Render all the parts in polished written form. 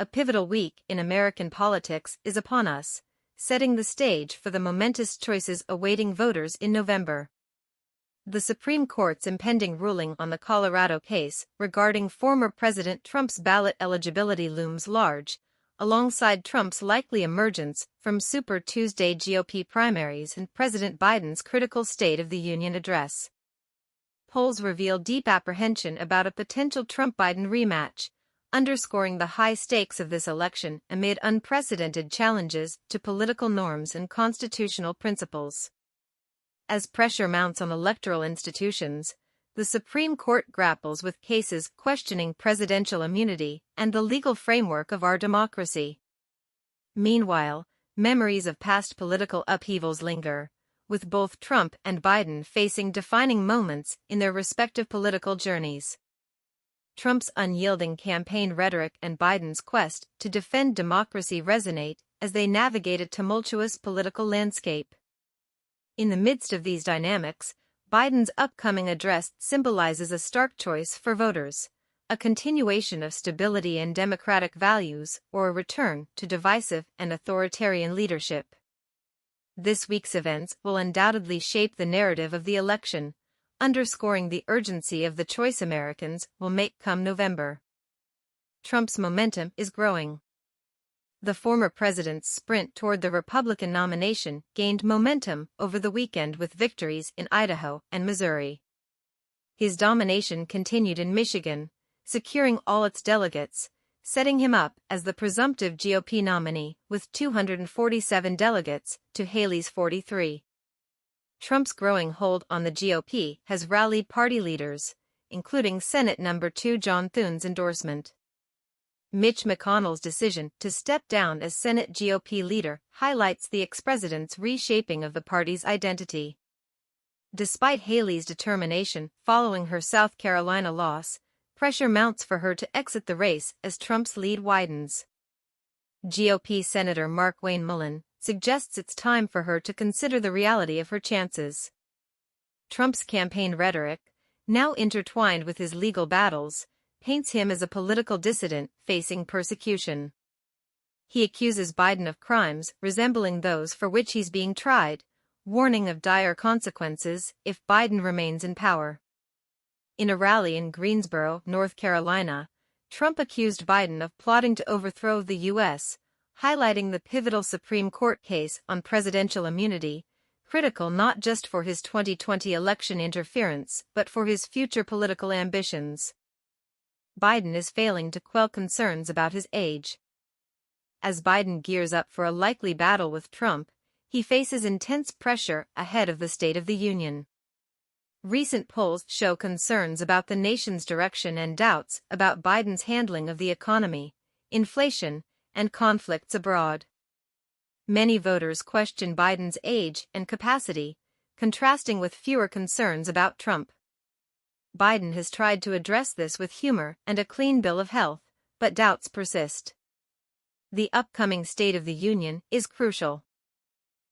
a pivotal week in American politics is upon us, setting the stage for the momentous choices awaiting voters in November. The Supreme Court's impending ruling on the Colorado case regarding former President Trump's ballot eligibility looms large, alongside Trump's likely emergence from Super Tuesday GOP primaries and President Biden's critical State of the Union address. Polls reveal deep apprehension about a potential Trump-Biden rematch, underscoring the high stakes of this election amid unprecedented challenges to political norms and constitutional principles. As pressure mounts on electoral institutions, the Supreme Court grapples with cases questioning presidential immunity and the legal framework of our democracy. Meanwhile, memories of past political upheavals linger, with both Trump and Biden facing defining moments in their respective political journeys. Trump's unyielding campaign rhetoric and Biden's quest to defend democracy resonate as they navigate a tumultuous political landscape. In the midst of these dynamics, Biden's upcoming address symbolizes a stark choice for voters: a continuation of stability and democratic values or a return to divisive and authoritarian leadership. This week's events will undoubtedly shape the narrative of the election, underscoring the urgency of the choice Americans will make come November. Trump's momentum is growing. The former president's sprint toward the Republican nomination gained momentum over the weekend with victories in Idaho and Missouri. His domination continued in Michigan, securing all its delegates, setting him up as the presumptive GOP nominee with 247 delegates to Haley's 43. Trump's growing hold on the GOP has rallied party leaders, including Senate No. 2 John Thune's endorsement. Mitch McConnell's decision to step down as Senate GOP leader highlights the ex-president's reshaping of the party's identity. Despite Haley's determination following her South Carolina loss, pressure mounts for her to exit the race as Trump's lead widens. GOP Senator Markwayne Mullin suggests it's time for her to consider the reality of her chances. Trump's campaign rhetoric, now intertwined with his legal battles, paints him as a political dissident facing persecution. He accuses Biden of crimes resembling those for which he's being tried, warning of dire consequences if Biden remains in power. In a rally in Greensboro, North Carolina, Trump accused Biden of plotting to overthrow the U.S., highlighting the pivotal Supreme Court case on presidential immunity, critical not just for his 2020 election interference but for his future political ambitions. Biden is failing to quell concerns about his age. As Biden gears up for a likely battle with Trump, he faces intense pressure ahead of the State of the Union. Recent polls show concerns about the nation's direction and doubts about Biden's handling of the economy, inflation, and conflicts abroad. Many voters question Biden's age and capacity, contrasting with fewer concerns about Trump. Biden has tried to address this with humor and a clean bill of health, but doubts persist. The upcoming State of the Union is crucial.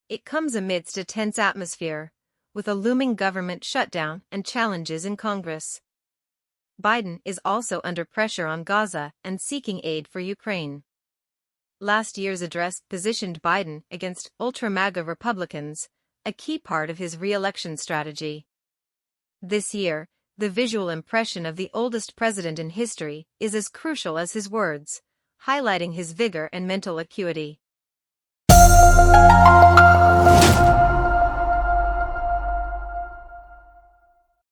It comes amidst a tense atmosphere, with a looming government shutdown and challenges in Congress. Biden is also under pressure on Gaza and seeking aid for Ukraine. Last year's address positioned Biden against ultra-MAGA Republicans, a key part of his re-election strategy. This year, the visual impression of the oldest president in history is as crucial as his words, highlighting his vigor and mental acuity.